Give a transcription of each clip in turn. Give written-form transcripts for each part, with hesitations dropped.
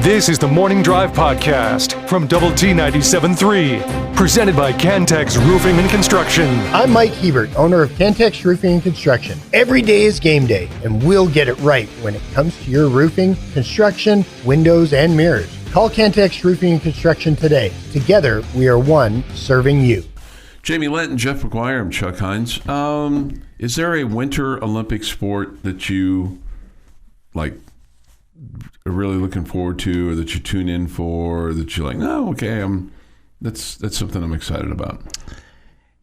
This is the Morning Drive Podcast from Double T 97.3, presented by Cantex Roofing and Construction. I'm Mike Hebert, owner of Cantex Roofing and Construction. Every day is game day, and we'll get it right when it comes to your roofing, construction, windows, and mirrors. Call Cantex Roofing and Construction today. Together, we are one serving you. Jamie Lent and Jeff McGuire. I'm Chuck Heinz. Is there a winter Olympic sport that you are really looking forward to, or that you tune in for, or that you're like, no, okay, that's something I'm excited about?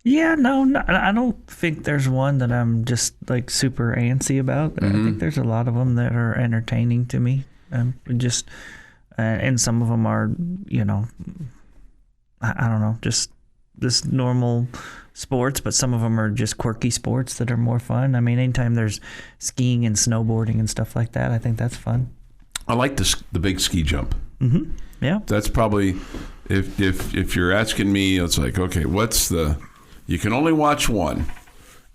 Yeah, no, I don't think there's one that I'm just like super antsy about. I think there's a lot of them that are entertaining to me, and some of them are, I don't know, just this normal sports, but some of them are just quirky sports that are more fun. I mean, anytime there's skiing and snowboarding and stuff like that, I think that's fun. I like the big ski jump. Mm-hmm. Yeah, that's probably, if you're asking me, it's like, okay, you can only watch one,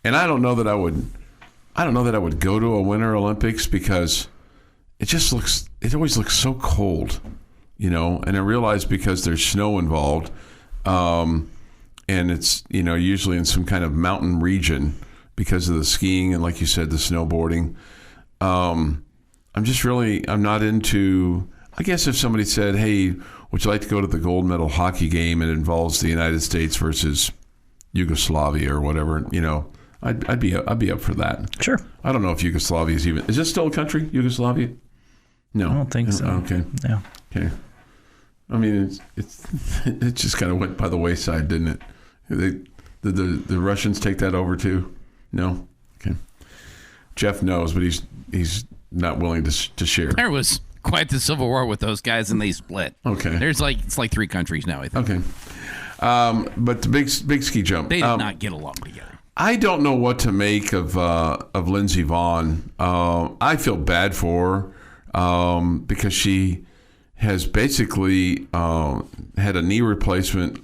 and I don't know that I would go to a Winter Olympics because it always looks so cold, and I realize because there's snow involved, and it's usually in some kind of mountain region because of the skiing and, like you said, the snowboarding. I'm not into, I guess if somebody said, hey, would you like to go to the gold medal hockey game and it involves the United States versus Yugoslavia or whatever, I'd be up for that. Sure. I don't know if Yugoslavia is this still a country, Yugoslavia? No. I don't think so. Okay. Yeah. Okay. I mean, it just kind of went by the wayside, didn't it? Did the Russians take that over too? No? Okay. Jeff knows, but he's not willing to share. There was quite the civil war with those guys, and they split. Okay. It's like three countries now, I think. Okay. But the big ski jump. They did not get along together. I don't know what to make of Lindsey Vonn. I feel bad for her because she has basically had a knee replacement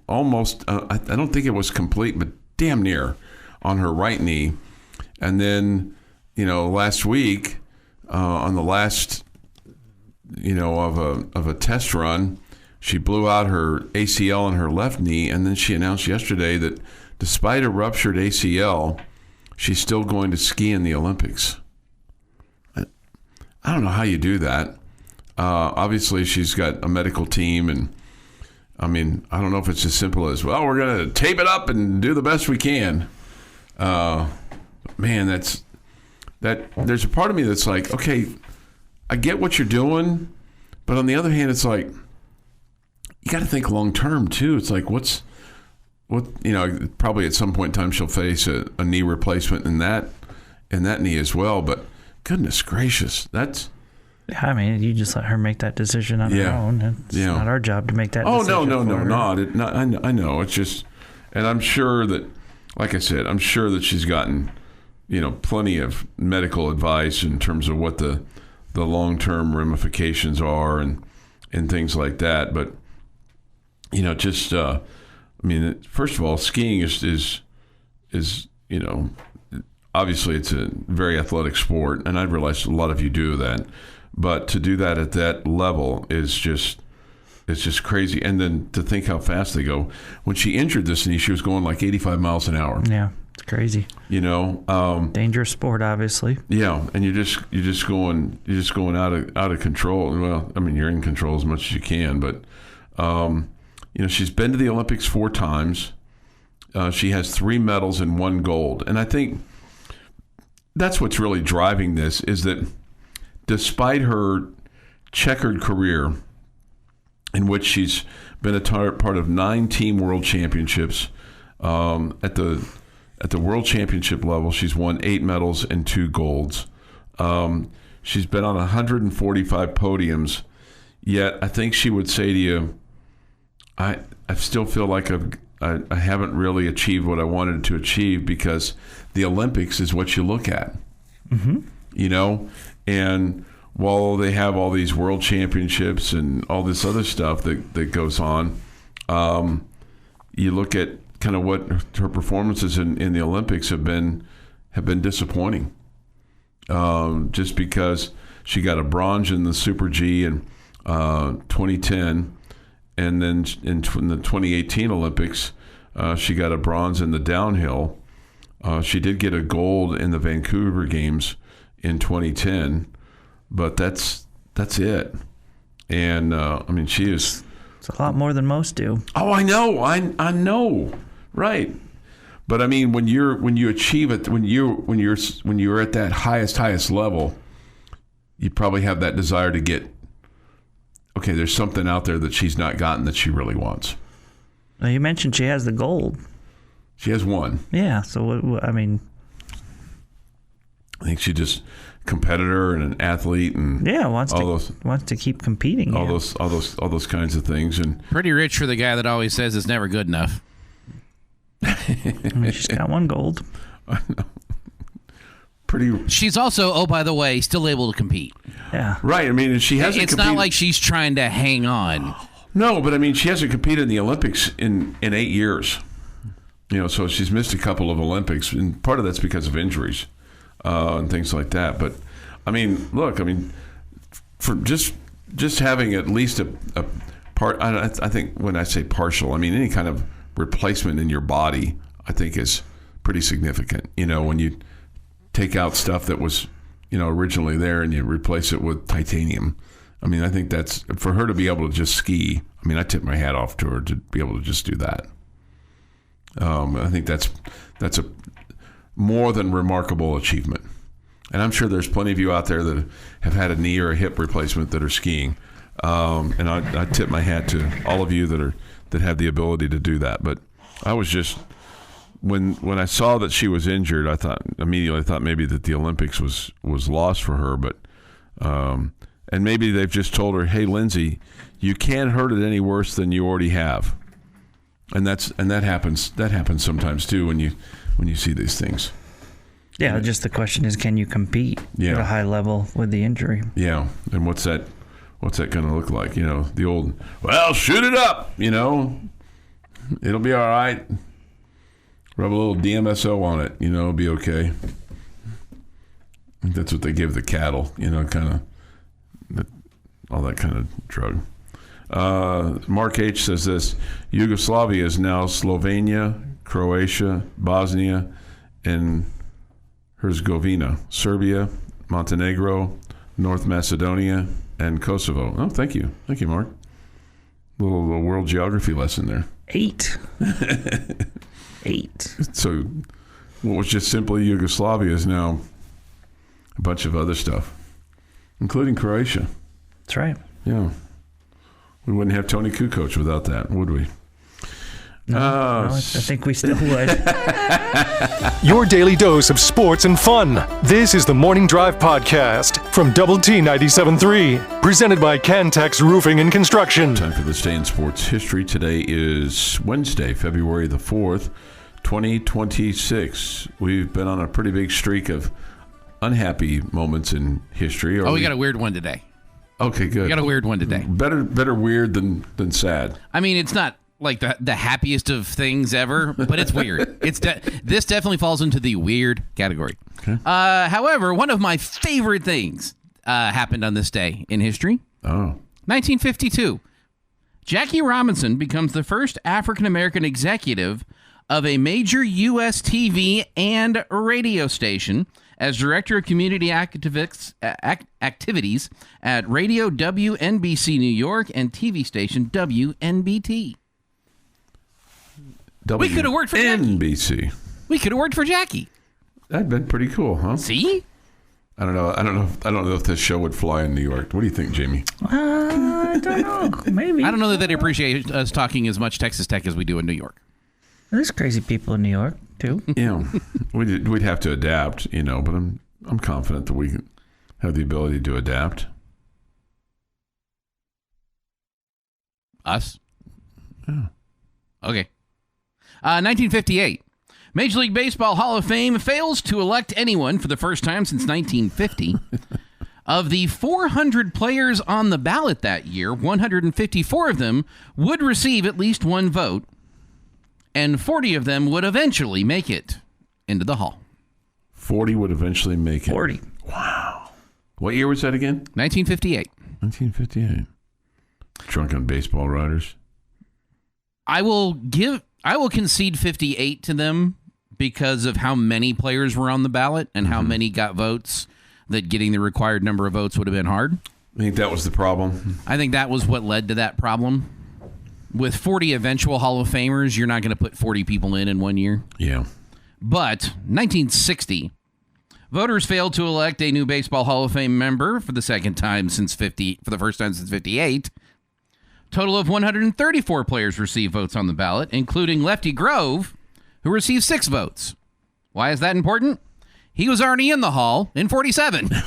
almost, I don't think it was complete, but damn near, on her right knee. And then, last week, on the last, of a test run, she blew out her ACL on her left knee, and then she announced yesterday that despite a ruptured ACL, she's still going to ski in the Olympics. I don't know how you do that. Obviously, she's got a medical team, and I mean, I don't know if it's as simple as, well, we're going to tape it up and do the best we can. Man, there's a part of me that's like, okay, I get what you're doing, but on the other hand, it's like, you got to think long term too. It's like, probably at some point in time she'll face a knee replacement in that knee as well. But goodness gracious, I mean, you just let her make that decision on her own. It's not our job to make that decision. I know. It's just, and I'm sure that, like I said, I'm sure that she's gotten, plenty of medical advice in terms of what the long-term ramifications are and things like that. But, first of all, skiing is obviously it's a very athletic sport, and I realize a lot of you do that. But to do that at that level is just crazy. And then to think how fast they go. When she injured this knee, she was going like 85 miles an hour. Yeah, it's crazy. Dangerous sport, obviously. Yeah, and you're just going out of control. Well, I mean, you're in control as much as you can, but she's been to the Olympics 4 times. She has 3 medals and 1 gold, and I think that's what's really driving this is that despite her checkered career, in which she's been a part of 9 team world championships, at the world championship level, she's won 8 medals and 2 golds. She's been on 145 podiums, yet I think she would say to you, I still feel like I haven't really achieved what I wanted to achieve, because the Olympics is what you look at. Mm-hmm. And while they have all these world championships and all this other stuff that goes on, you look at kind of what her performances in the Olympics have been disappointing. Just because she got a bronze in the Super G, and 2010, and then in the 2018 Olympics, she got a bronze in the downhill. She did get a gold in the Vancouver Games in 2010, but that's it. And I mean, she is. It's a lot more than most do. Oh, I know, I know, right? But I mean, when you achieve it, when you're at that highest level, you probably have that desire to get. Okay, there's something out there that she's not gotten that she really wants. Now, you mentioned she has the gold. She has one. Yeah. So I mean, I think she just competitor and an athlete and wants to keep competing. All those kinds of things. And pretty rich for the guy that always says it's never good enough. I mean, she's got one gold. I know. Pretty. She's also, oh, by the way, still able to compete. Yeah. Right. I mean, she hasn't. It's not like she's trying to hang on. No, but I mean, she hasn't competed in the Olympics in 8 years. So she's missed a couple of Olympics, and part of that's because of injuries and things like that. But I mean, look, I mean, for just having at least a part. I think when I say partial, I mean any kind of replacement in your body, I think is pretty significant. When you take out stuff that was, originally there and you replace it with titanium. I mean, I think that's, for her to be able to just ski, I mean, I tip my hat off to her to be able to just do that. I think that's a more than remarkable achievement. And I'm sure there's plenty of you out there that have had a knee or a hip replacement that are skiing. And I tip my hat to all of you that have the ability to do that. But I was just, when I saw that she was injured, I thought maybe that the Olympics was lost for her. But and maybe they've just told her, hey, Lindsay, you can't hurt it any worse than you already have. And that happens sometimes too when you see these things. Yeah, just the question is, can you compete at a high level with the injury? Yeah, and what's that going to look like? The old, well, shoot it up. It'll be all right. Rub a little DMSO on it. It'll be okay. I think that's what they give the cattle. Kind of all that kind of drug. Mark H says this: Yugoslavia is now Slovenia, Croatia, Bosnia, and Herzegovina, Serbia, Montenegro, North Macedonia, and Kosovo. Oh, thank you, Mark. Little world geography lesson there. 8. So, what was just simply Yugoslavia is now a bunch of other stuff, including Croatia. That's right. Yeah. We wouldn't have Tony Kukoc without that, would we? No, I think we still would. Your daily dose of sports and fun. This is the Morning Drive Podcast from Double T 97.3, presented by Cantex Roofing and Construction. Time for this day in sports history. Today is Wednesday, February the 4th, 2026. We've been on a pretty big streak of unhappy moments in history. We got a weird one today. Okay, good. We got a weird one today. Better weird than sad. I mean, it's not like the happiest of things ever, but it's weird. This definitely falls into the weird category. Okay. However, one of my favorite things happened on this day in history. Oh. 1952. Jackie Robinson becomes the first African-American executive of a major U.S. TV and radio station as Director of Community Activities at Radio WNBC New York and TV station WNBT. We could have worked for Jackie. NBC. We could have worked for Jackie. That'd been pretty cool, huh? See? I don't know if this show would fly in New York. What do you think, Jamie? I don't know. Maybe. I don't know that they'd appreciate us talking as much Texas Tech as we do in New York. There's crazy people in New York too. Yeah, we'd have to adapt, but I'm confident that we have the ability to adapt. Us? Yeah. Okay. 1958. Major League Baseball Hall of Fame fails to elect anyone for the first time since 1950. Of the 400 players on the ballot that year, 154 of them would receive at least one vote, and 40 of them would eventually make it into the Hall. 40 would eventually make it. 40. Wow. What year was that again? 1958. 1958. Drunken baseball writers. I will concede 58 to them because of how many players were on the ballot and how many got votes, that getting the required number of votes would have been hard. I think that was the problem. I think that was what led to that problem. With 40 eventual Hall of Famers, you're not going to put 40 people in 1 year. Yeah. But 1960, voters failed to elect a new Baseball Hall of Fame member for the first time since 58. Total of 134 players received votes on the ballot, including Lefty Grove, who received 6 votes. Why is that important? He was already in the Hall in 47. I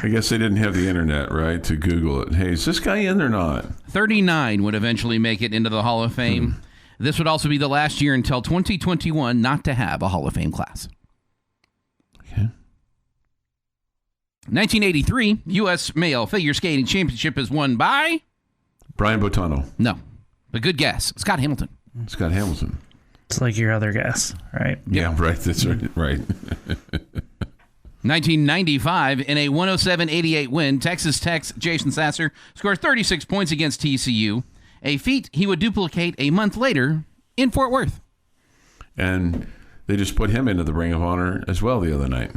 guess they didn't have the internet, right, to Google it. Hey, is this guy in or not? 39 would eventually make it into the Hall of Fame. This would also be the last year until 2021 not to have a Hall of Fame class. Okay. 1983, U.S. Male Figure Skating Championship is won by... Brian Boitano. No, but good guess. Scott Hamilton. Scott Hamilton. It's like your other guess, right? Yeah, right. That's right. 1995, in a 107-88 win, Texas Tech's Jason Sasser scored 36 points against TCU, a feat he would duplicate a month later in Fort Worth. And they just put him into the Ring of Honor as well the other night.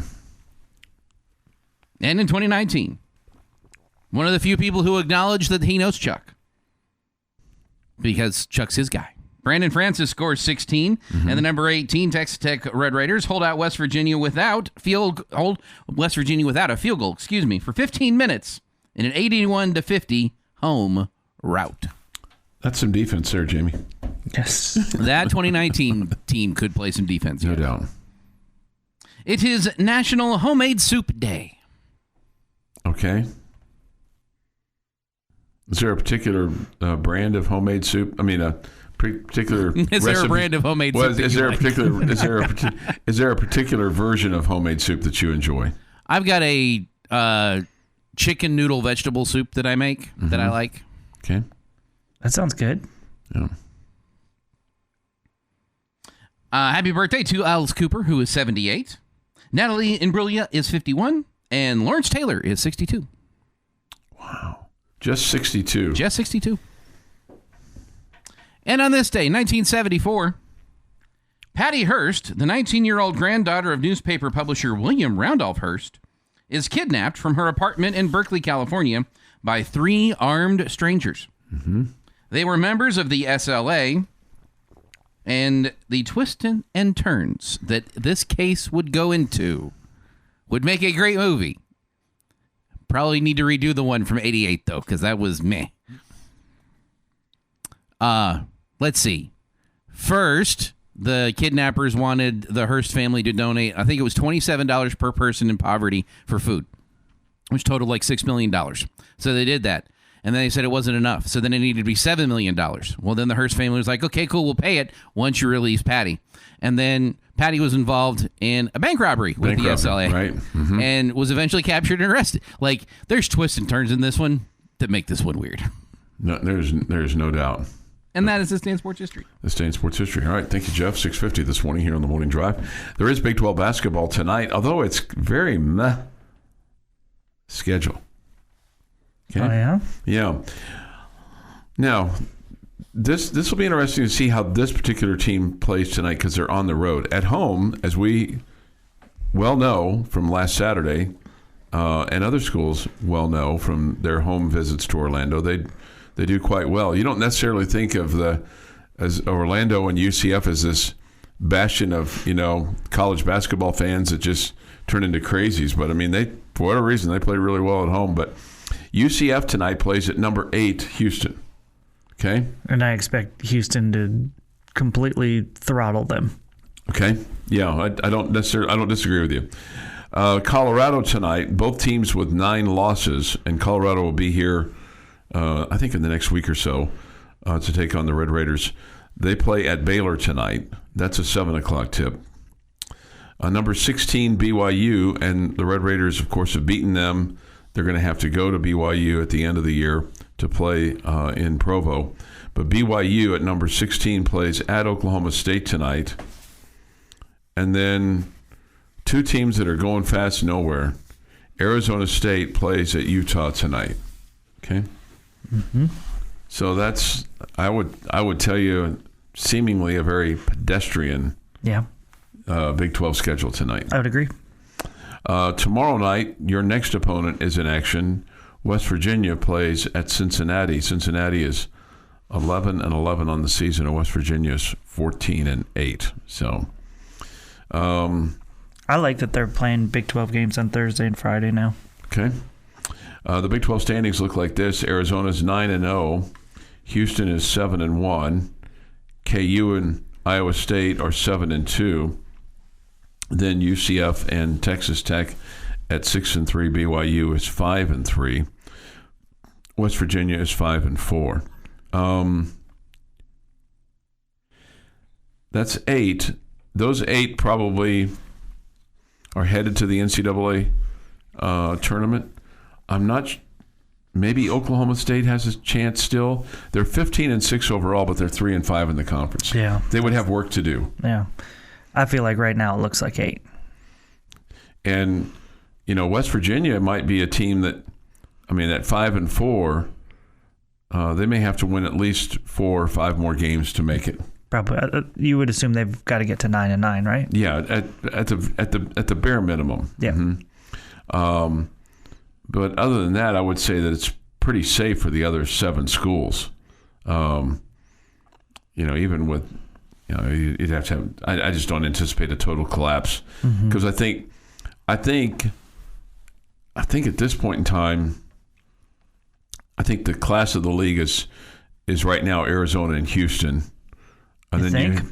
And in 2019, one of the few people who acknowledged that he knows Chuck, because Chuck's his guy. Brandon Francis scores 16, and the number 18 Texas Tech Red Raiders hold out West Virginia without a field goal, for 15 minutes in an 81-50 home rout. That's some defense there, Jamie. Yes. That 2019 team could play some defense. No doubt. It is National Homemade Soup Day. Okay. Is there a particular brand of homemade soup? I mean, a particular is recipe? There a brand of homemade soup? Is there a particular version of homemade soup that you enjoy? I've got a chicken noodle vegetable soup that I make that I like. Okay. That sounds good. Yeah. Happy birthday to Alice Cooper, who is 78. Natalie Imbruglia is 51. And Lawrence Taylor is 62. Wow. Just 62. Just 62. And on this day, 1974, Patty Hearst, the 19-year-old granddaughter of newspaper publisher William Randolph Hearst, is kidnapped from her apartment in Berkeley, California, by 3 armed strangers. They were members of the SLA, and the twists and turns that this case would go into would make a great movie. Probably need to redo the one from 88, though, because that was meh. Let's see. First, the kidnappers wanted the Hearst family to donate, I think it was $27 per person in poverty for food, which totaled like $6 million. So they did that. And then they said it wasn't enough. So then it needed to be $7 million. Well, then the Hearst family was like, okay, cool, we'll pay it once you release Patty. And then Patty was involved in a bank robbery with the SLA. Right. And was eventually captured and arrested. Like, there's twists and turns in this one that make this one weird. No, there's no doubt. And that is This Day in Sports History. This Day in Sports History. All right. Thank you, Jeff. 6:50 this morning here on the Morning Drive. There is Big 12 basketball tonight, although it's very meh schedule. Okay. Oh, yeah? Yeah. Now, this will be interesting to see how this particular team plays tonight because they're on the road. At home, as we well know from last Saturday, and other schools well know from their home visits to Orlando, they do quite well. You don't necessarily think of as Orlando and UCF as this bastion of college basketball fans that just turn into crazies, but I mean for whatever reason they play really well at home. But UCF tonight plays at number 8 Houston. Okay. And I expect Houston to completely throttle them. Okay. Yeah, I don't disagree with you. Colorado tonight, both teams with 9 losses, and Colorado will be here, I think, in the next week or so to take on the Red Raiders. They play at Baylor tonight. That's a 7:00 tip. Number 16 BYU, and the Red Raiders, of course, have beaten them. They're going to have to go to BYU at the end of the year to play in Provo. But BYU at number 16 plays at Oklahoma State tonight. And then 2 teams that are going fast nowhere. Arizona State plays at Utah tonight. Okay. Mm-hmm. So that's I would tell you seemingly a very pedestrian Big 12 schedule tonight. I would agree. Tomorrow night, your next opponent is in action. West Virginia plays at Cincinnati. Cincinnati is 11-11 on the season, and West Virginia is 14-8. So, I like that they're playing Big 12 games on Thursday and Friday now. Okay. The Big 12 standings look like this: Arizona's 9-0, Houston is 7-1, KU and Iowa State are 7-2. Then UCF and Texas Tech at 6-3. BYU is 5-3. West Virginia is 5-4. That's 8. Those 8 probably are headed to the NCAA tournament. I'm not. Maybe Oklahoma State has a chance still. They're 15-6 overall, but they're 3-5 in the conference. Yeah, they would have work to do. Yeah, I feel like right now it looks like 8. And West Virginia might be a team that, at 5-4, they may have to win at least 4 or 5 more games to make it. Probably, you would assume they've got to get to 9-9, right? Yeah, at the bare minimum. Yeah. Mm-hmm. But other than that, I would say that it's pretty safe for the other 7 schools. Even with, you'd have to have. I just don't anticipate a total collapse because I think at this point in time, I think the class of the league is right now Arizona and Houston. And you then think?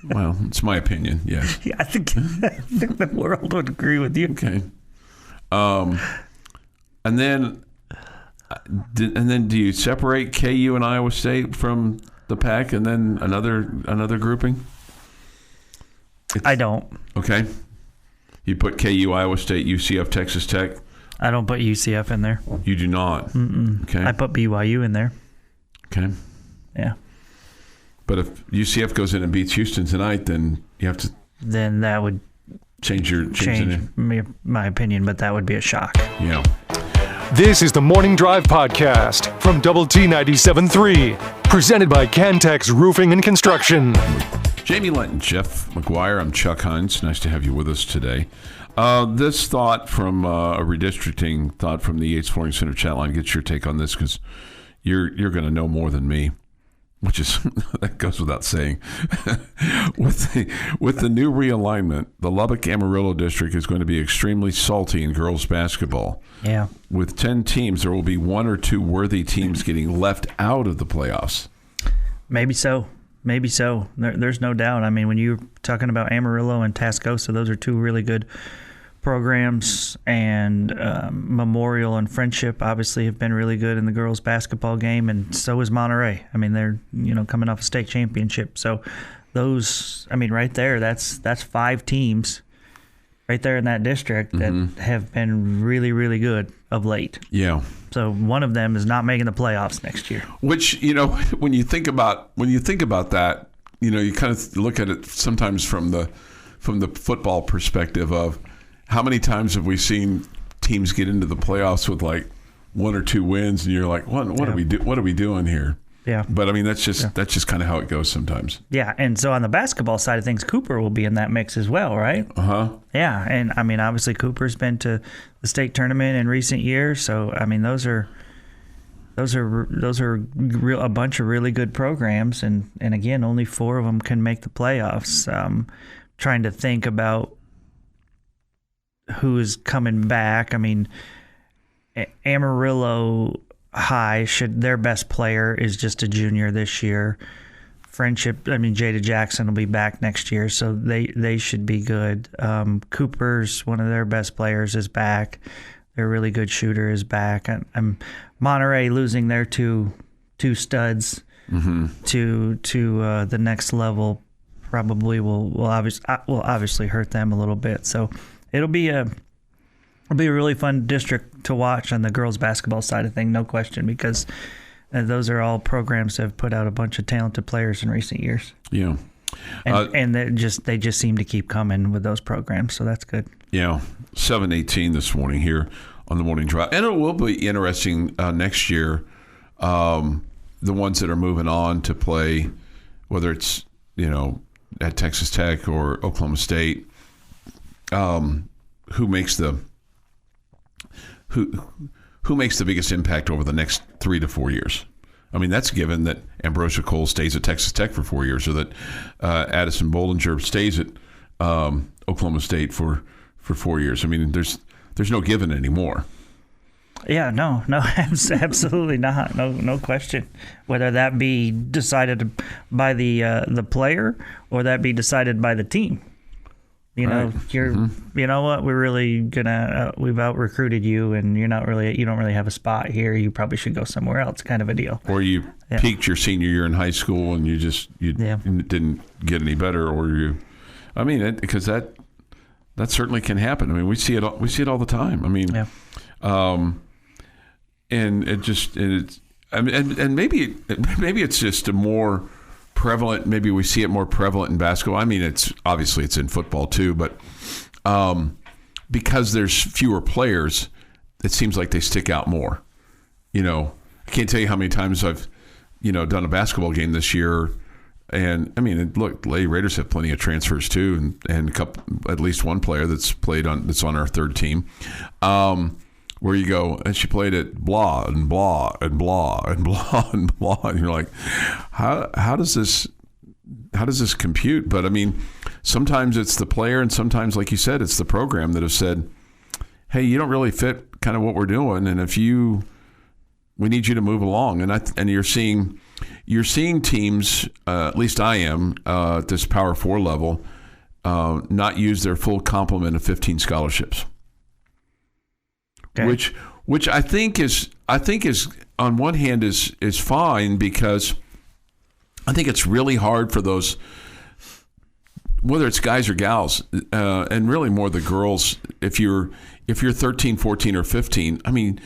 Well, it's my opinion. Yes. Yeah, I think the world would agree with you. Okay. And then do you separate KU and Iowa State from the pack, and then another grouping? I don't. Okay. You put KU, Iowa State, UCF, Texas Tech. I don't put UCF in there. You do not. Mm-mm. Okay. I put BYU in there. Okay. Yeah. But if UCF goes in and beats Houston tonight, then you have to. Then that would change my opinion, but that would be a shock. Yeah. This is the Morning Drive Podcast from Double T 97.3, presented by Cantex Roofing and Construction. Jamie Lent and Jeff McGuire. I'm Chuck Heinz. Nice to have you with us today. This thought from a redistricting thought from the Yates Flooring Center chat line. Get your take on this because you're going to know more than me, which is that goes without saying. With the new realignment, the Lubbock Amarillo district is going to be extremely salty in girls basketball. Yeah. With 10 teams, there will be 1 or 2 worthy teams getting left out of the playoffs. Maybe so. There's no doubt. I mean, when you're talking about Amarillo and Tascosa, those are 2 really good programs, and Memorial and Friendship obviously have been really good in the girls basketball game, and so is Monterey. I mean, they're coming off a state championship. So those, right there, that's 5 teams right there in that district that have been really, really good of late. Yeah. So one of them is not making the playoffs next year. Which, when you think about that, you kind of look at it sometimes from the football perspective of how many times have we seen teams get into the playoffs with like 1 or 2 wins, and you're like, what are we doing here? Yeah. But that's just kind of how it goes sometimes. Yeah. And so on the basketball side of things, Cooper will be in that mix as well, right? Yeah. And obviously Cooper's been to the state tournament in recent years, so those are a bunch of really good programs, and again, only 4 of them can make the playoffs. Trying to think about who is coming back. Amarillo High, their best player is just a junior this year. Friendship, Jada Jackson will be back next year, so they should be good. Cooper's, one of their best players, is back. Their really good shooter is back. Monterey losing their two studs to the next level probably will obviously hurt them a little bit. So it'll be a really fun district to watch on the girls basketball side of things, no question, because those are all programs that have put out a bunch of talented players in recent years. Yeah. And they just seem to keep coming with those programs, so that's good. Yeah. 7:18 this morning here on the morning drive. And it will be interesting next year, the ones that are moving on to play, whether it's, at Texas Tech or Oklahoma State, who makes the biggest impact over the next 3 to 4 years. I mean, that's given that Ambrosia Cole stays at Texas Tech for 4 years, or that Addison Bollinger stays at Oklahoma State for 4 years. I mean, there's no given anymore. Yeah, no, absolutely not. No question. Whether that be decided by the player or that be decided by the team. You know, you know what, we're really gonna we've out recruited you, and you don't really have a spot here. You probably should go somewhere else, kind of a deal. Or you peaked your senior year in high school and you didn't get any better, because that certainly can happen. I mean, we see it all the time. I mean, and maybe it's just a more prevalent. Maybe we see it more prevalent in basketball. I mean, it's in football too, but because there's fewer players, it seems like they stick out more. I can't tell you how many times I've done a basketball game this year, and I mean, look, the Lady Raiders have plenty of transfers too, and at least one player that's on our third team. Where you go, and she played at blah and blah and blah and blah and blah, and you're like, how does this compute? But I mean, sometimes it's the player, and sometimes, like you said, it's the program that have said, hey, you don't really fit kind of what we're doing, and we need you to move along. And you're seeing teams, at least I am, at this Power 4 level, not use their full complement of 15 scholarships. Okay. Which I think is on one hand is fine, because I think it's really hard for those, whether it's guys or gals, and really more the girls. If you're 13, 14, or 15, I mean,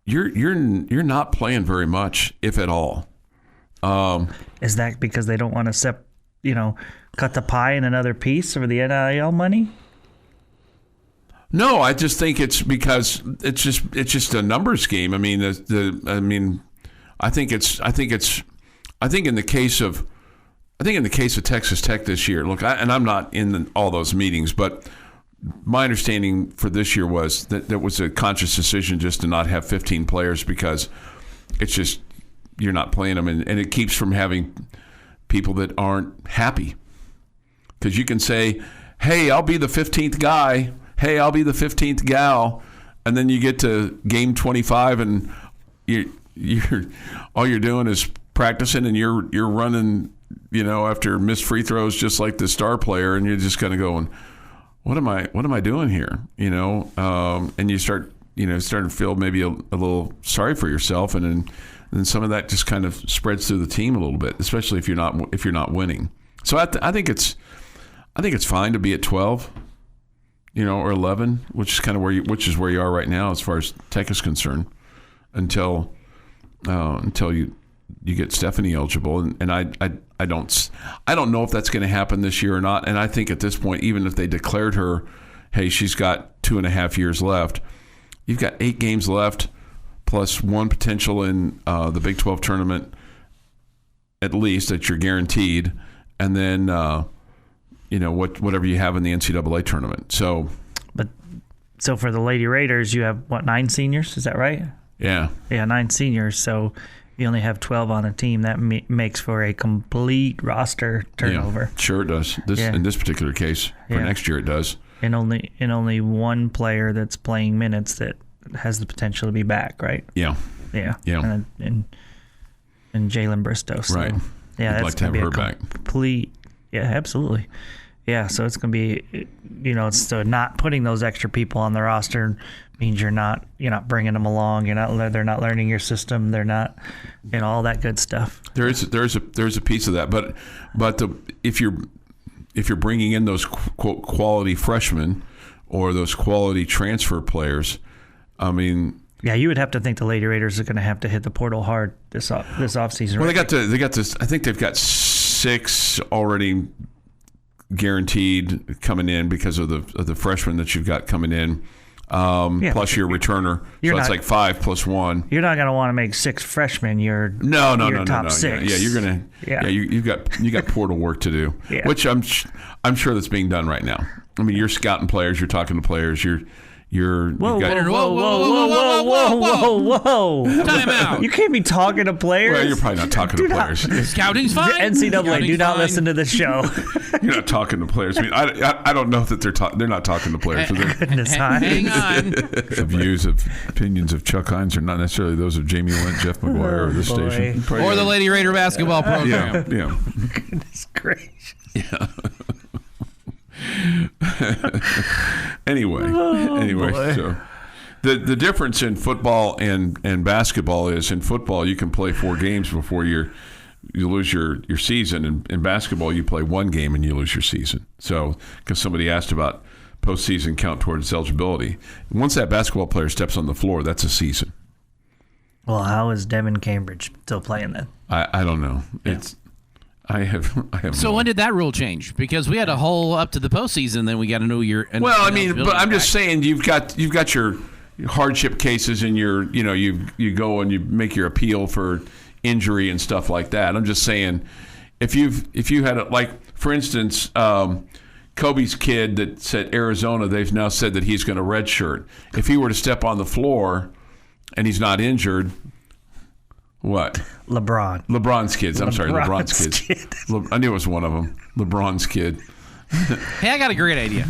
you're not playing very much, if at all. Is that because they don't want to cut the pie in another piece for the NIL money? No, I just think it's because it's just a numbers game. I mean, I think in the case of Texas Tech this year. Look, I'm not in all those meetings, but my understanding for this year was that there was a conscious decision just to not have 15 players, because it's just you're not playing them, and it keeps from having people that aren't happy, because you can say, "Hey, I'll be the 15th guy." Hey, I'll be the 15th gal, and then you get to game 25, and you're all you're doing is practicing, and you're running, after missed free throws, just like the star player, and you're just kind of going, what am I doing here? And you start to feel maybe a little sorry for yourself, and then some of that just kind of spreads through the team a little bit, especially if you're not winning. So I think it's fine to be at 12. Or 11, which is kind of where you are right now as far as Tech is concerned, until you get Stephanie eligible, and I don't know if that's going to happen this year or not. And I think at this point, even if they declared her, hey, she's got 2.5 years left, you've got 8 games left, plus one potential in the Big 12 tournament, at least, that you're guaranteed, and then. Whatever you have in the NCAA tournament. So for the Lady Raiders, you have 9 seniors? Is that right? Yeah. Yeah, 9 seniors. So you only have 12 on a team. That makes for a complete roster turnover. Yeah, sure it does. In this particular case, for next year, it does. And only one player that's playing minutes that has the potential to be back, right? Yeah. Yeah. Yeah. And Jalen Bristow. So, right. Yeah, I'd that's like to have her back. Complete. Yeah, absolutely. Yeah, so it's going to be, so not putting those extra people on the roster means you're not bringing them along. They're not learning your system. They're not, all that good stuff. There's a piece of that, but if you're bringing in those quote quality freshmen or those quality transfer players, I mean. Yeah, you would have to think the Lady Raiders are going to have to hit the portal hard this offseason. Well, right? they got this. I think they've got 6 already guaranteed coming in because of the freshmen that you've got coming in. plus your returner. So it's like 5 plus 1. You're not going to want to make 6 freshmen your No. top 6. Yeah, you're gonna. Yeah, you got portal work to do, which I'm sure that's being done right now. I mean, you're scouting players, you're talking to players, Whoa. Time out. You can't be talking to players. Well, you're probably not talking to players. Scouting's fine. NCAA, do not listen to this show. You're not talking to players. I mean, I don't know that they're not talking to players. So Goodness, hang on. the views of opinions of Chuck Heinz are not necessarily those of Jamie Lent, Jeff McGuire, or this station. Or the Lady Raider basketball program. Yeah. Goodness gracious. Yeah. Anyway, so the difference in football and basketball is in football you can play 4 games before you lose your season. In basketball you play 1 game and you lose your season. So because somebody asked about postseason count towards eligibility, once that basketball player steps on the floor, that's a season. Well, how is Devin Cambridge still playing then? I don't know. I have. So when did that rule change? Because we had a whole up to the postseason, then we got a new year. Well, I mean, but I'm just saying you've got your hardship cases, and you go and you make your appeal for injury and stuff like that. I'm just saying if you had it, like for instance, Kobe's kid that's at Arizona, they've now said that he's going to redshirt. If he were to step on the floor and he's not injured. What? LeBron's kids. I'm sorry, LeBron's kids. I knew it was one of them. LeBron's kid. Hey, I got a great idea.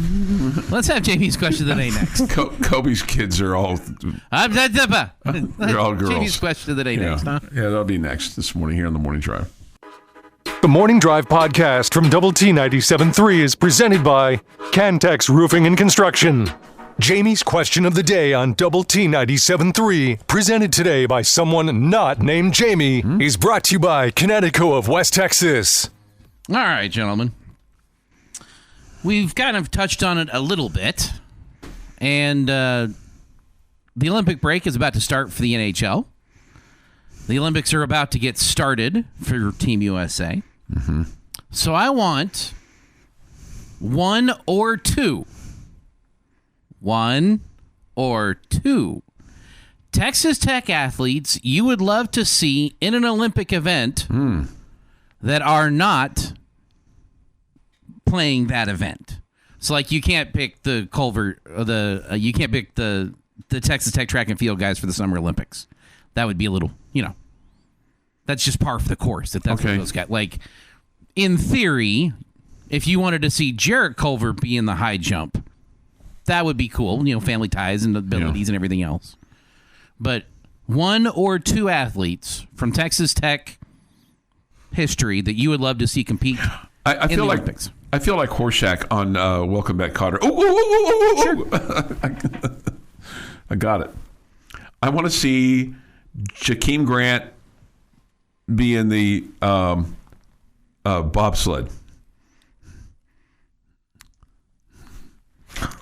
Let's have Jamie's question of the day next. Kobe's kids are all. They're all girls. Jamie's question of the day next, huh? Yeah, that'll be next this morning here on the Morning Drive. The Morning Drive podcast from Double T 97.3 is presented by Cantex Roofing and Construction. Jamie's question of the day on Double T 97.3, presented today by someone not named Jamie, is brought to you by Connecticut of West Texas. All right, gentlemen. We've kind of touched on it a little bit, and the Olympic break is about to start for the NHL. The Olympics are about to get started for Team USA. Mm-hmm. So I want 1 or 2. 1 or 2 Texas Tech athletes you would love to see in an Olympic event that are not playing that event. So, like, you can't pick the Culver, or you can't pick the Texas Tech track and field guys for the Summer Olympics. That would be a little, that's just par for the course. If that's what those guys like. In theory, if you wanted to see Jarrett Culver be in the high jump, that would be cool, family ties and abilities and everything else. But 1 or 2 athletes from Texas Tech history that you would love to see compete I in feel the like Olympics. I feel like Horseshack on Welcome Back, Kotter. Sure. I got it. I want to see Jakeem Grant be in the bobsled.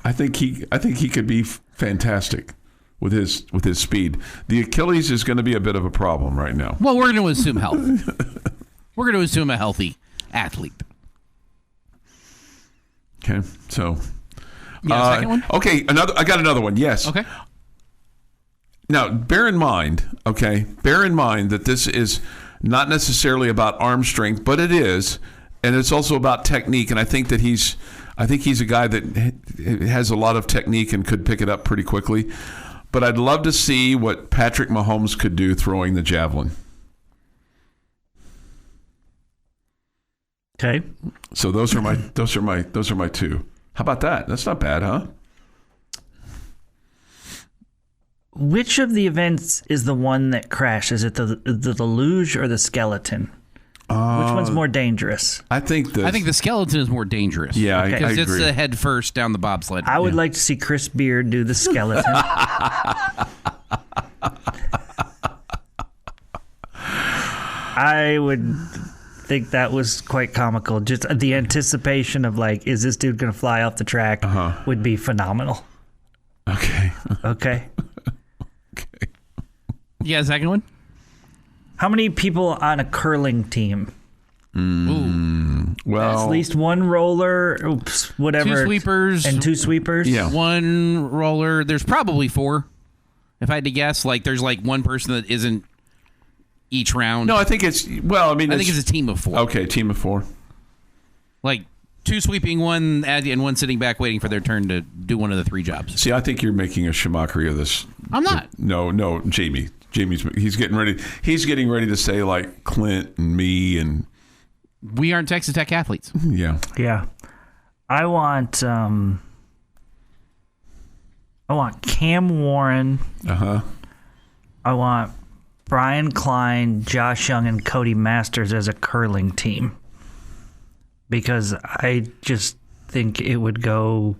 I think he could be fantastic with his speed. The Achilles is going to be a bit of a problem right now. Well, we're going to assume health. We're going to assume a healthy athlete. Okay, so second one. Okay, I got another one. Yes. Okay. Now, bear in mind that this is not necessarily about arm strength, but it is, and it's also about technique. And I think he's a guy that has a lot of technique and could pick it up pretty quickly. But I'd love to see what Patrick Mahomes could do throwing the javelin. Okay. So those are my 2. How about that? That's not bad, huh? Which of the events is the one that crashes? Is it the luge or the skeleton? Which one's more dangerous? I think the skeleton is more dangerous. Yeah, okay. I Because agree. it's the head first down the bobsled. I would like to see Chris Beard do the skeleton. I would think that was quite comical. Just the anticipation of, like, is this dude going to fly off the track would be phenomenal. Okay. Okay. Okay. You got a second one? How many people on a curling team? Well, At least one roller, whatever. 2 sweepers. And 2 sweepers? Yeah. 1 roller. There's probably 4, if I had to guess. Like, there's like one person that isn't each round. no, I think it's, well, I mean, I think it's a team of 4. okay, team of 4. Like 2 sweeping, 1 and 1 sitting back waiting for their turn to do one of the 3 jobs. See, I think you're making a schmockery of this. I'm not. No, Jamie. He's getting ready. He's getting ready to say like Clint and me and We aren't Texas Tech athletes. yeah. Yeah. I want Cam Warren. Uh-huh. I want Brian Klein, Josh Young, and Cody Masters as a curling team. Because I just think it would go...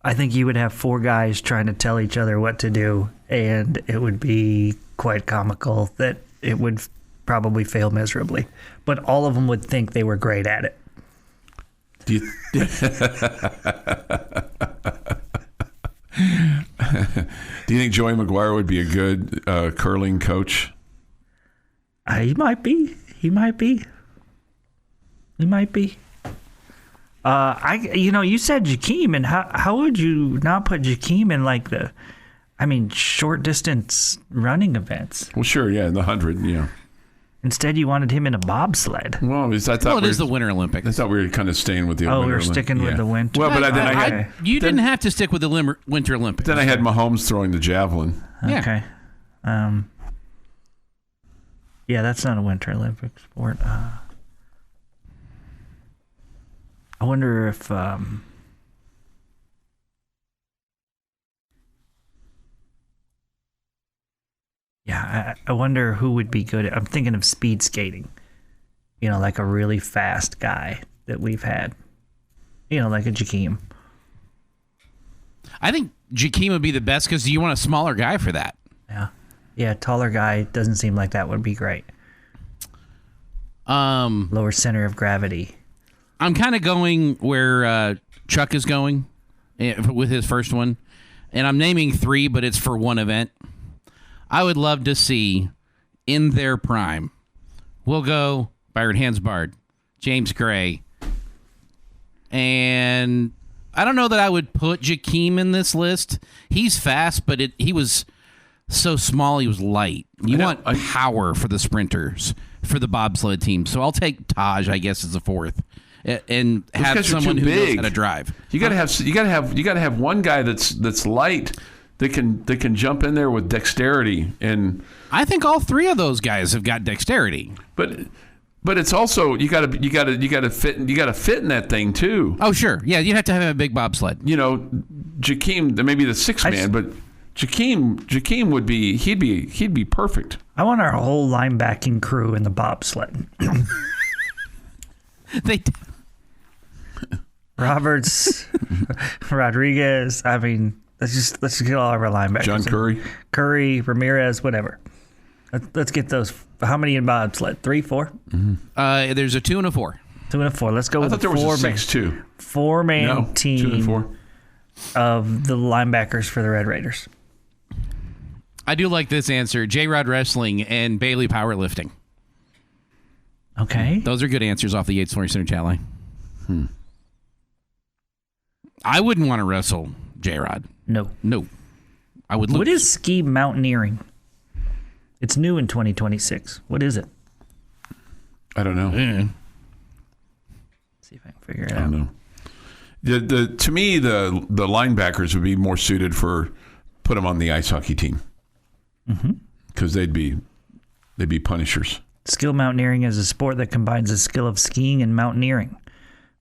I think you would have 4 guys trying to tell each other what to do, and it would be quite comical that it would probably fail miserably. But all of them would think they were great at it. Do you, do you think Joey McGuire would be a good curling coach? He might be. You said Jakeem, and how would you not put Jakeem in like short distance running events? Well, sure, yeah, in the 100, yeah. Instead, you wanted him in a bobsled. Well, It is the Winter Olympics. I thought we were kind of staying with the Oh, Winter we were Olympics. sticking with the winter. Well, but then I had You didn't have to stick with the Winter Olympics. then I had Mahomes throwing the javelin. Yeah. Okay. Yeah, that's not a Winter Olympic sport. I wonder if I wonder who would be good at... I'm thinking of speed skating. Like a really fast guy that we've had. Like a Jakeem. I think Jakeem would be the best because you want a smaller guy for that. Yeah. Yeah, taller guy doesn't seem like that would be great. Lower center of gravity. I'm kind of going where Chuck is going with his first one. And I'm naming 3, but it's for one event. I would love to see, in their prime, we'll go Byron Hansbard, James Gray, and I don't know that I would put Jakeem in this list. He's fast, but he was so small, he was light. You want power for the sprinters, for the bobsled team. So I'll take Taj, I guess, as a 4th. And have someone who knows how to drive. You got to have one guy that's light that can jump in there with dexterity, and I think all 3 of those guys have got dexterity. But it's also you got to fit in that thing too. Oh sure, yeah, you'd have to have a big bobsled. Jakeem, there may be the 6th man, but Jakeem would be he'd be perfect. I want our whole linebacking crew in the bobsled. Roberts, Rodriguez. I mean, let's just get all of our linebackers. John Curry, Ramirez, whatever. Let's get those. How many in bobsled? 3, 4? Mm-hmm. There's a 2 and a 4. 2 and a 4. Let's go with I thought there was a 6 too. 4-man team 2 and 4 of the linebackers for the Red Raiders. I do like this answer: J-Rod Wrestling and Bailey Powerlifting. Okay, those are good answers off the Yates Flooring Center chat line. I wouldn't want to wrestle J-Rod. No. I would lose. What is ski mountaineering? It's new in 2026. What is it? I don't know. Yeah. See if I can figure it I out. don't know. To me, the linebackers would be more suited for put them on the ice hockey team because they'd be punishers. Skill mountaineering is a sport that combines the skill of skiing and mountaineering.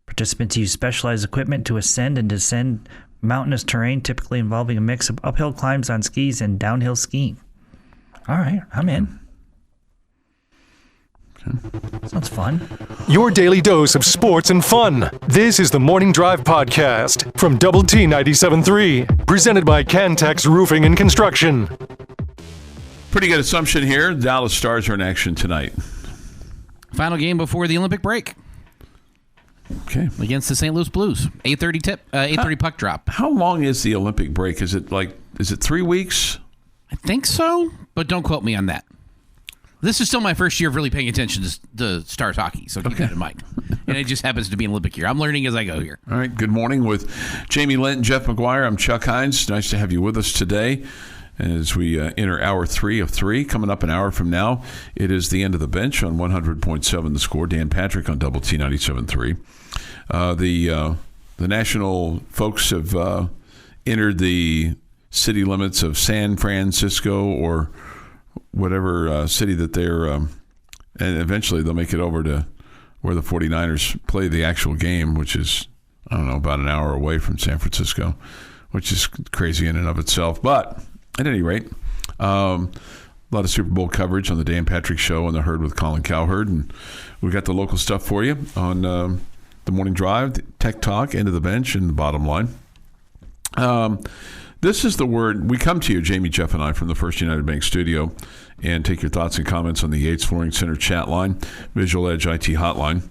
Participants use specialized equipment to ascend and descend mountainous terrain, typically involving a mix of uphill climbs on skis and downhill skiing. All right, I'm in. Okay. Sounds fun. Your daily dose of sports and fun. This is the Morning Drive Podcast from Double T 97.3, presented by Cantex Roofing and Construction. Pretty good assumption here. The Dallas Stars are in action tonight. Final game before the Olympic break. Okay. Against the St. Louis Blues. 8:30 tip. 8:30 puck drop. How long is the Olympic break? Is it 3 weeks? I think so, but don't quote me on that. This is still my first year of really paying attention to Stars hockey, so keep that in mind. and it just happens to be an Olympic year. I'm learning as I go here. All right. Good morning with Jamie Lent and Jeff McGuire. I'm Chuck Heinz. Nice to have you with us today as we enter hour 3 of 3. Coming up an hour from now, it is the end of the bench on 100.7 The Score. Dan Patrick on Double T 97.3. The national folks have entered the city limits of San Francisco or whatever city that they're, and eventually they'll make it over to where the 49ers play the actual game, which is, I don't know, about an hour away from San Francisco, which is crazy in and of itself. But at any rate, a lot of Super Bowl coverage on the Dan Patrick Show on the Herd with Colin Cowherd, and we got the local stuff for you on the Morning Drive, the Tech Talk, End of the Bench, and the Bottom Line. This is the word. We come to you, Jamie, Jeff, and I, from the First United Bank studio, and take your thoughts and comments on the Yates Flooring Center chat line, Visual Edge IT hotline.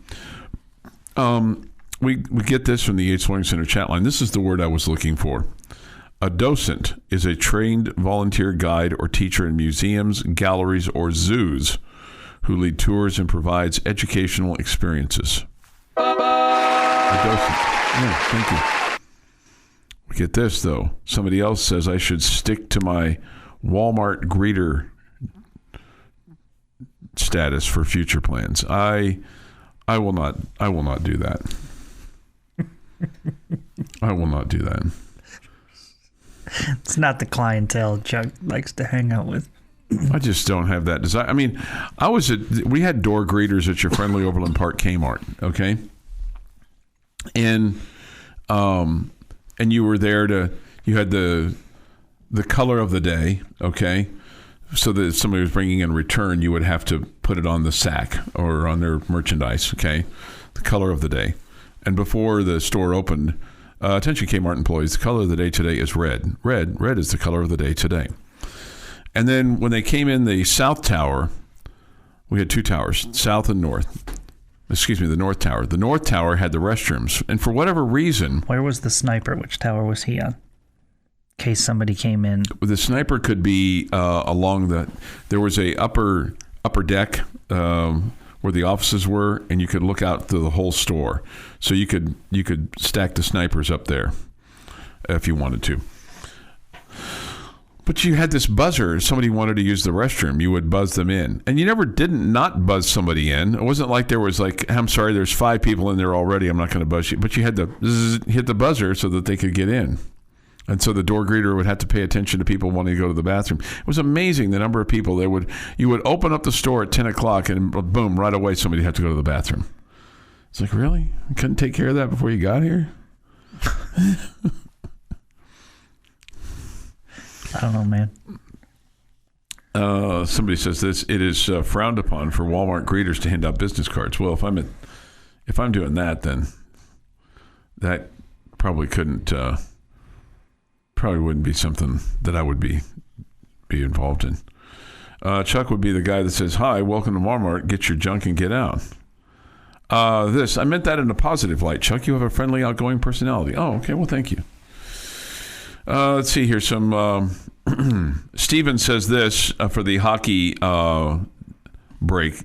We get this from the Yates Flooring Center chat line. This is the word I was looking for. A docent is a trained volunteer guide or teacher in museums, galleries, or zoos who lead tours and provides educational experiences. A docent. Yeah, thank you. We get this, though. Somebody else says I should stick to my Walmart greeter status for future plans. I will not do that. I will not do that. It's not the clientele Chuck likes to hang out with. I just don't have that desire. I mean, we had door greeters at your friendly Overland Park Kmart, okay? And you were there you had the color of the day, okay? So that if somebody was bringing in return, you would have to put it on the sack or on their merchandise, okay? The color of the day. And before the store opened, attention Kmart employees, the color of the day today is red. Red is the color of the day today. And then when they came in the South Tower, we had 2 towers, South and North. Excuse me, the North Tower. The North Tower had the restrooms. And for whatever reason... Where was the sniper? Which tower was he on? In case somebody came in. The sniper could be along the... There was a upper deck where the offices were, and you could look out through the whole store. So you could stack the snipers up there if you wanted to. But you had this buzzer. If somebody wanted to use the restroom, you would buzz them in. And you never didn't not buzz somebody in. It wasn't like there was like, I'm sorry, there's 5 people in there already. I'm not going to buzz you. But you had to hit the buzzer so that they could get in. And so the door greeter would have to pay attention to people wanting to go to the bathroom. It was amazing the number of people you would open up the store at 10 o'clock and boom, right away somebody had to go to the bathroom. It's like, really? You couldn't take care of that before you got here? I don't know, man. Somebody says this. It is frowned upon for Walmart greeters to hand out business cards. Well, if I'm doing that, then that probably wouldn't be something that I would be involved in. Chuck would be the guy that says, "Hi, welcome to Walmart. Get your junk and get out." I meant that in a positive light. Chuck, you have a friendly, outgoing personality. Oh, okay. Well, thank you. Let's see here. Some Steven says this for the hockey break,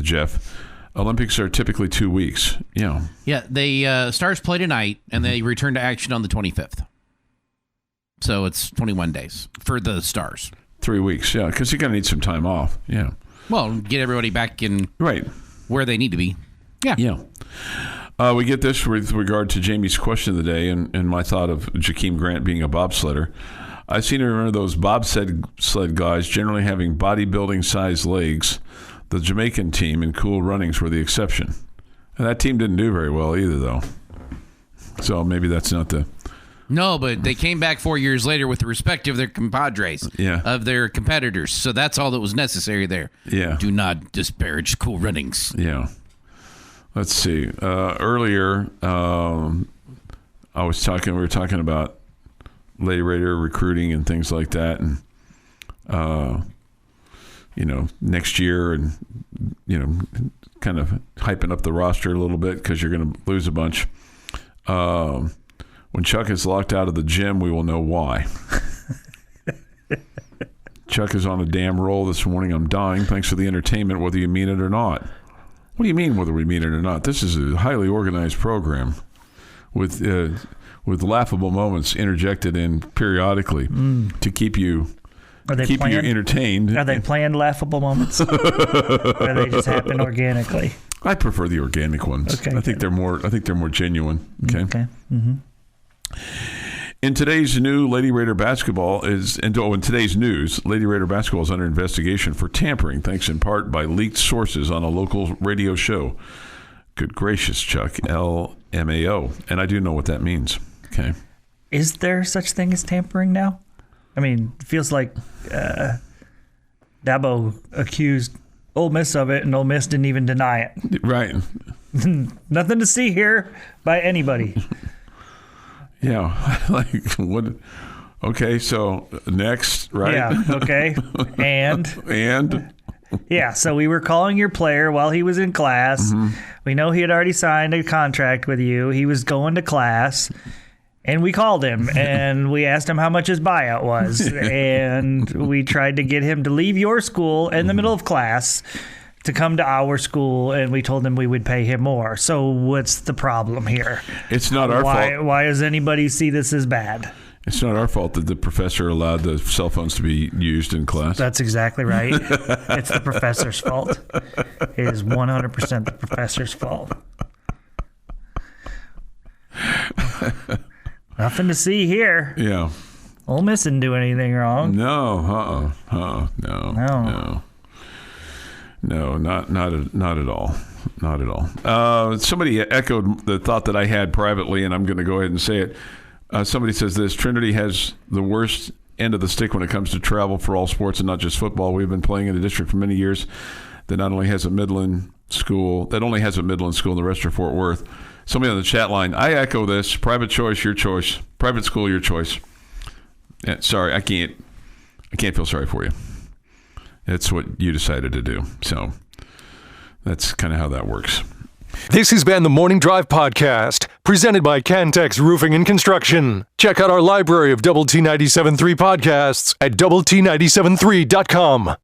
Jeff. Olympics are typically 2 weeks. Yeah. Yeah, they Stars play tonight, and they return to action on the 25th. So it's 21 days for the Stars. 3 weeks, yeah, because you're going to need some time off. Yeah. Well, get everybody back in where they need to be. Yeah. Yeah. We get this with regard to Jamie's question of the day and my thought of Jakeem Grant being a bobsledder. I seem to remember those bobsled guys generally having bodybuilding-sized legs. The Jamaican team in Cool Runnings were the exception. And that team didn't do very well either, though. So maybe that's not the... No, but they came back 4 years later with the respect of their compadres, of their competitors. So that's all that was necessary there. Yeah. Do not disparage Cool Runnings. Yeah. Let's see. Earlier, we were talking about Lady Raider recruiting and things like that, and next year, and kind of hyping up the roster a little bit because you're going to lose a bunch. When Chuck is locked out of the gym, we will know why. Chuck is on a damn roll this morning. I'm dying. Thanks for the entertainment, whether you mean it or not. What do you mean whether we mean it or not? This is a highly organized program with laughable moments interjected in periodically to keep you entertained. Are they planned laughable moments? Or they just happen organically? I prefer the organic ones. Okay, I think they're more genuine. Okay. Mm-hmm. In today's news, Lady Raider basketball is under investigation for tampering, thanks in part by leaked sources on a local radio show. Good gracious, Chuck. LMAO. And I do know what that means. Okay. Is there such thing as tampering now? I mean, it feels like Dabo accused Ole Miss of it, and Ole Miss didn't even deny it. Right. Nothing to see here by anybody. Yeah. Like, what? Okay, so next, right? Yeah, okay. And? Yeah, so we were calling your player while he was in class. Mm-hmm. We know he had already signed a contract with you. He was going to class. And we called him, and we asked him how much his buyout was. And we tried to get him to leave your school in the middle of class to come to our school, and we told him we would pay him more. So what's the problem here? It's not our fault. Why does anybody see this as bad? It's not our fault that the professor allowed the cell phones to be used in class. That's exactly right. It's the professor's fault. It is 100% the professor's fault. Nothing to see here. Yeah. Ole Miss didn't do anything wrong. No. No, not at all. Not at all. Somebody echoed the thought that I had privately, and I'm going to go ahead and say it. Somebody says this: Trinity has the worst end of the stick when it comes to travel for all sports and not just football. We've been playing in a district for many years that only has a Midland school in the rest are Fort Worth. Somebody on the chat line, I echo this: private choice, your choice. Private school, your choice. Yeah, sorry, I can't feel sorry for you. It's what you decided to do. So that's kind of how that works. This has been the Morning Drive Podcast, presented by Cantex Roofing and Construction. Check out our library of Double T 97.3 podcasts at doublet97.3.com.